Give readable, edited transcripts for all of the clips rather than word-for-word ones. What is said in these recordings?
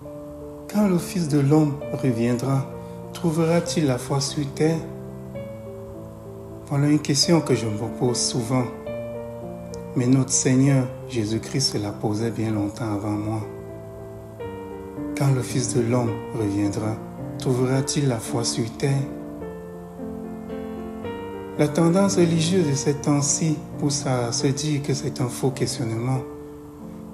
Quand le Fils de l'homme reviendra, trouvera-t-il la foi sur terre? Voilà une question que je me pose souvent. Mais notre Seigneur Jésus-Christ se la posait bien longtemps avant moi. Quand le Fils de l'homme reviendra, trouvera-t-il la foi sur terre? La tendance religieuse de ces temps-ci pousse à se dire que c'est un faux questionnement,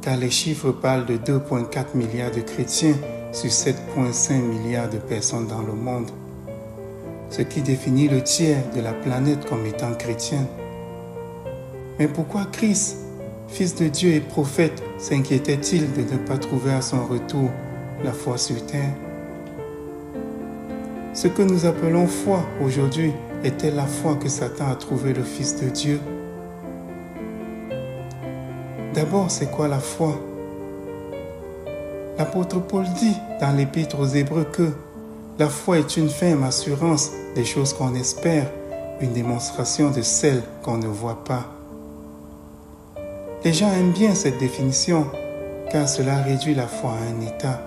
car les chiffres parlent de 2,4 milliards de chrétiens sur 7,5 milliards de personnes dans le monde, ce qui définit le tiers de la planète comme étant chrétienne. Mais pourquoi Christ, Fils de Dieu et prophète, s'inquiétait-il de ne pas trouver à son retour la foi sur terre? Ce que nous appelons foi aujourd'hui était la foi que Satan a trouvé le Fils de Dieu. D'abord, c'est quoi la foi? L'apôtre Paul dit dans l'Épître aux Hébreux que la foi est une ferme assurance des choses qu'on espère, une démonstration de celles qu'on ne voit pas. Les gens aiment bien cette définition car cela réduit la foi à un état.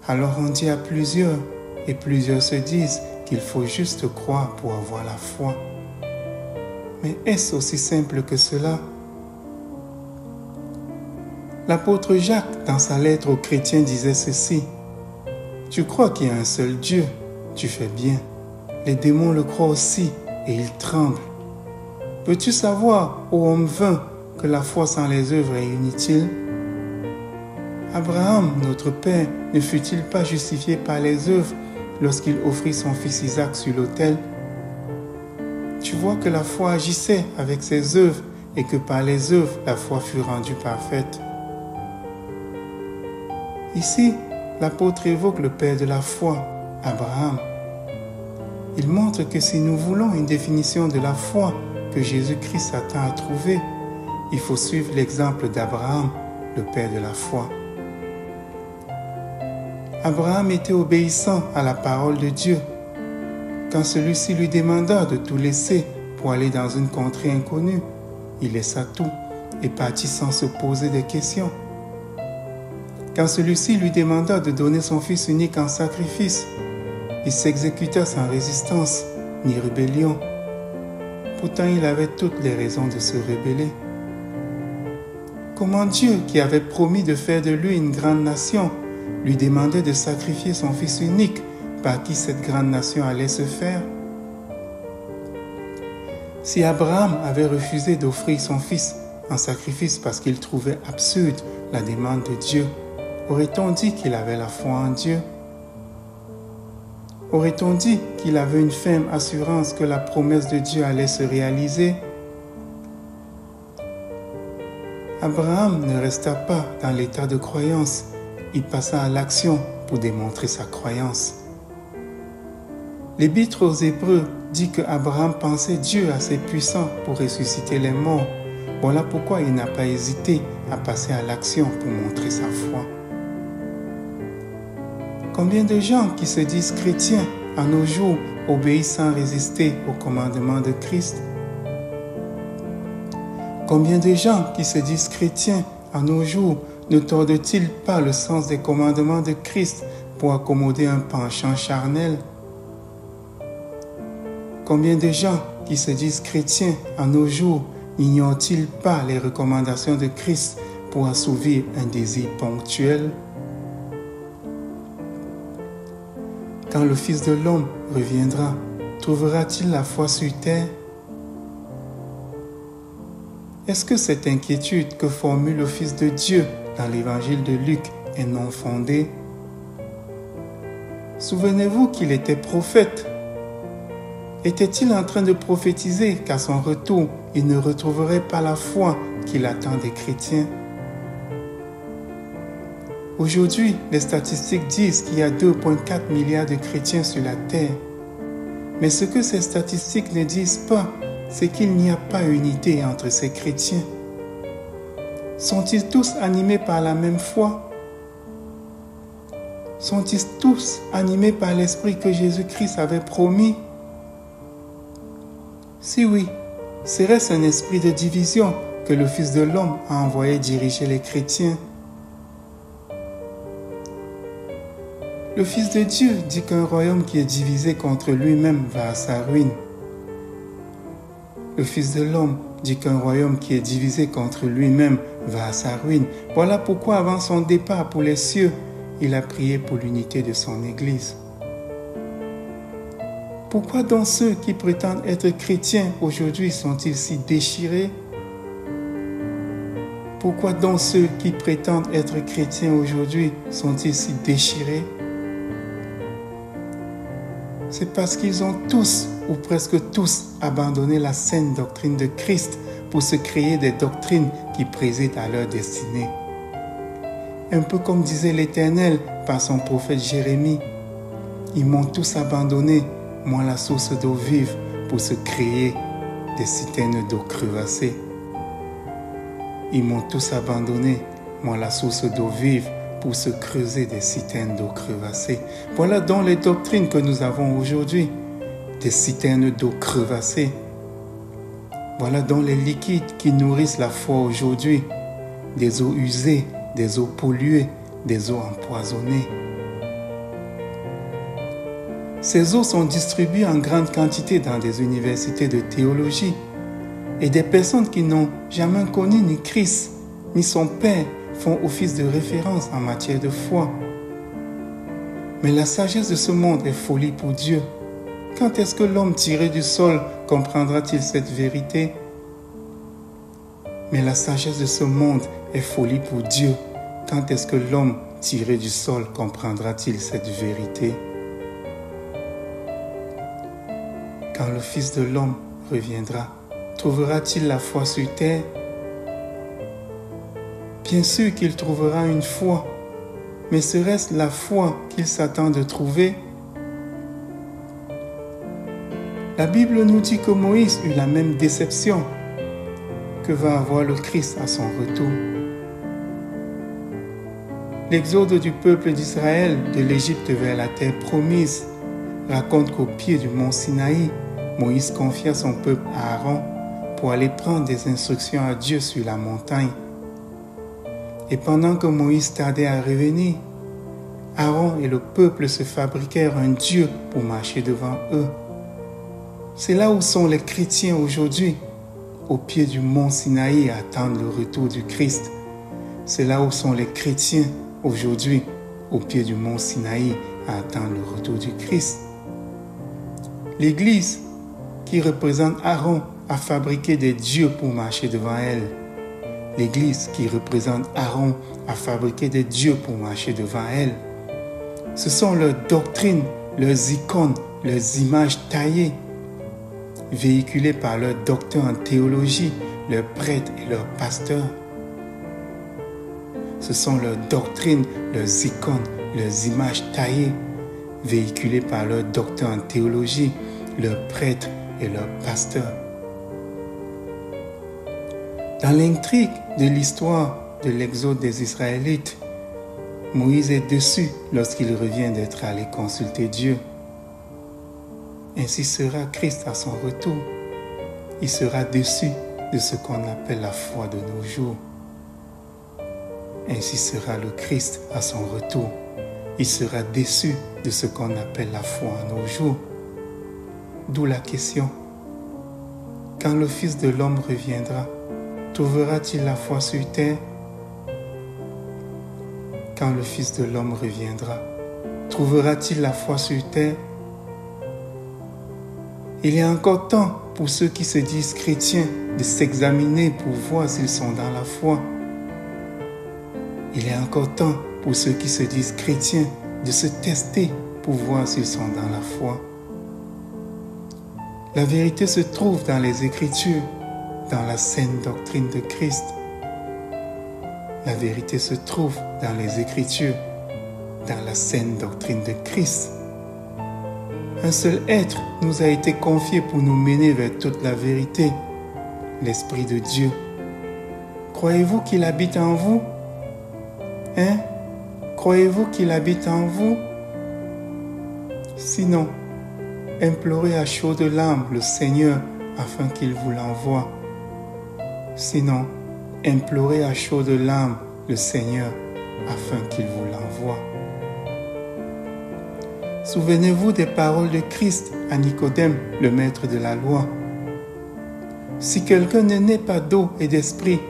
Alors on dit à plusieurs et plusieurs se disent qu'il faut juste croire pour avoir la foi. Mais est-ce aussi simple que cela? L'apôtre Jacques, dans sa lettre aux chrétiens, disait ceci: « Tu crois qu'il y a un seul Dieu, tu fais bien. Les démons le croient aussi et ils tremblent. Veux-tu savoir, ô homme vain, que la foi sans les œuvres est inutile? Abraham, notre père, ne fut-il pas justifié par les œuvres lorsqu'il offrit son fils Isaac sur l'autel? Tu vois que la foi agissait avec ses œuvres et que par les œuvres, la foi fut rendue parfaite. » Ici, l'apôtre évoque le père de la foi, Abraham. Il montre que si nous voulons une définition de la foi que Jésus-Christ s'attend à trouver, il faut suivre l'exemple d'Abraham, le père de la foi. Abraham était obéissant à la parole de Dieu. Quand celui-ci lui demanda de tout laisser pour aller dans une contrée inconnue, il laissa tout et partit sans se poser de questions. Quand celui-ci lui demanda de donner son fils unique en sacrifice, il s'exécuta sans résistance ni rébellion. Pourtant, il avait toutes les raisons de se rebeller. Comment Dieu, qui avait promis de faire de lui une grande nation, lui demandait de sacrifier son fils unique par qui cette grande nation allait se faire? Si Abraham avait refusé d'offrir son fils en sacrifice parce qu'il trouvait absurde la demande de Dieu, aurait-on dit qu'il avait la foi en Dieu? Aurait-on dit qu'il avait une ferme assurance que la promesse de Dieu allait se réaliser? Abraham ne resta pas dans l'état de croyance, il passa à l'action pour démontrer sa croyance. L'Épître aux Hébreux dit que Abraham pensait Dieu assez puissant pour ressusciter les morts. Voilà pourquoi il n'a pas hésité à passer à l'action pour montrer sa foi. Combien de gens qui se disent chrétiens à nos jours obéissent sans résister au commandement de Christ? Combien de gens qui se disent chrétiens à nos jours ne tordent-ils pas le sens des commandements de Christ pour accommoder un penchant charnel? Combien de gens qui se disent chrétiens à nos jours n'ignorent-ils pas les recommandations de Christ pour assouvir un désir ponctuel? Quand le Fils de l'homme reviendra, trouvera-t-il la foi sur terre? Est-ce que cette inquiétude que formule le Fils de Dieu dans l'évangile de Luc est non fondée? Souvenez-vous qu'il était prophète. Était-il en train de prophétiser qu'à son retour, il ne retrouverait pas la foi qu'il attend des chrétiens? Aujourd'hui, les statistiques disent qu'il y a 2,4 milliards de chrétiens sur la terre. Mais ce que ces statistiques ne disent pas, c'est qu'il n'y a pas unité entre ces chrétiens. Sont-ils tous animés par la même foi? Sont-ils tous animés par l'esprit que Jésus-Christ avait promis? Si oui, serait-ce un esprit de division que le Fils de l'homme a envoyé diriger les chrétiens? Le Fils de Dieu dit qu'un royaume qui est divisé contre lui-même va à sa ruine. Le Fils de l'homme dit qu'un royaume qui est divisé contre lui-même va à sa ruine. Voilà pourquoi avant son départ pour les cieux, il a prié pour l'unité de son Église. Pourquoi donc ceux qui prétendent être chrétiens aujourd'hui sont-ils si déchirés? Pourquoi donc ceux qui prétendent être chrétiens aujourd'hui sont-ils si déchirés? C'est parce qu'ils ont tous, ou presque tous, abandonné la saine doctrine de Christ pour se créer des doctrines qui président à leur destinée. Un peu comme disait l'Éternel par son prophète Jérémie, « Ils m'ont tous abandonné, moi la source d'eau vive, pour se créer des citernes d'eau crevassées. Ils m'ont tous abandonné, moi la source d'eau vive, pour se creuser des citernes d'eau crevassées. » Voilà donc les doctrines que nous avons aujourd'hui, des citernes d'eau crevassées. Voilà donc les liquides qui nourrissent la foi aujourd'hui, des eaux usées, des eaux polluées, des eaux empoisonnées. Ces eaux sont distribuées en grande quantité dans des universités de théologie et des personnes qui n'ont jamais connu ni Christ, ni son Père, font office de référence en matière de foi. Mais la sagesse de ce monde est folie pour Dieu. Quand est-ce que l'homme tiré du sol comprendra-t-il cette vérité? Mais la sagesse de ce monde est folie pour Dieu. Quand est-ce que l'homme tiré du sol comprendra-t-il cette vérité? Quand le Fils de l'homme reviendra, trouvera-t-il la foi sur terre? Bien sûr qu'il trouvera une foi, mais serait-ce la foi qu'il s'attend de trouver? La Bible nous dit que Moïse eut la même déception que va avoir le Christ à son retour. L'exode du peuple d'Israël de l'Égypte vers la terre promise raconte qu'au pied du mont Sinaï, Moïse confia son peuple à Aaron pour aller prendre des instructions à Dieu sur la montagne. Et pendant que Moïse tardait à revenir, Aaron et le peuple se fabriquèrent un Dieu pour marcher devant eux. C'est là où sont les chrétiens aujourd'hui, au pied du mont Sinaï à attendre le retour du Christ. C'est là où sont les chrétiens aujourd'hui, au pied du mont Sinaï à attendre le retour du Christ. L'Église, qui représente Aaron, a fabriqué des dieux pour marcher devant elle. L'Église, qui représente Aaron, a fabriqué des dieux pour marcher devant elle. Ce sont leurs doctrines, leurs icônes, leurs images taillées, véhiculées par leurs docteurs en théologie, leurs prêtres et leurs pasteurs. Ce sont leurs doctrines, leurs icônes, leurs images taillées, véhiculées par leurs docteurs en théologie, leurs prêtres et leurs pasteurs. Dans l'intrigue de l'histoire de l'exode des Israélites, Moïse est déçu lorsqu'il revient d'être allé consulter Dieu. Ainsi sera Christ à son retour. Il sera déçu de ce qu'on appelle la foi de nos jours. Ainsi sera le Christ à son retour. Il sera déçu de ce qu'on appelle la foi en nos jours. D'où la question: quand le Fils de l'homme reviendra, trouvera-t-il la foi sur terre? Quand le Fils de l'homme reviendra, trouvera-t-il la foi sur terre? Il y a encore temps pour ceux qui se disent chrétiens de s'examiner pour voir s'ils sont dans la foi. Il y a encore temps pour ceux qui se disent chrétiens de se tester pour voir s'ils sont dans la foi. La vérité se trouve dans les Écritures, dans la saine doctrine de Christ. La vérité se trouve dans les Écritures, dans la saine doctrine de Christ. Un seul être nous a été confié pour nous mener vers toute la vérité, l'Esprit de Dieu. Croyez-vous qu'il habite en vous? Croyez-vous qu'il habite en vous? Sinon, implorez à chaudes larmes le Seigneur afin qu'il vous l'envoie. Sinon, implorez à chaudes larmes le Seigneur afin qu'il vous l'envoie. Souvenez-vous des paroles de Christ à Nicodème, le maître de la loi. Si quelqu'un ne naît pas d'eau et d'esprit,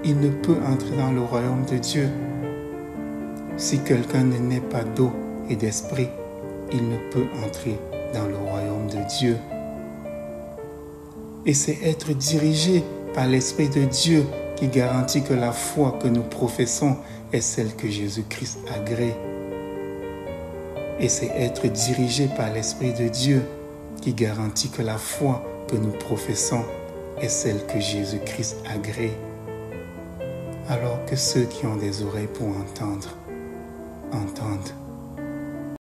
il ne peut entrer dans le royaume de Dieu. Si quelqu'un ne naît pas d'eau et d'esprit, il ne peut entrer dans le royaume de Dieu. Et c'est être dirigé par l'Esprit de Dieu qui garantit que la foi que nous professons est celle que Jésus-Christ agrée. Et c'est être dirigé par l'Esprit de Dieu qui garantit que la foi que nous professons est celle que Jésus-Christ agrée. Alors que ceux qui ont des oreilles pour entendre, entendent.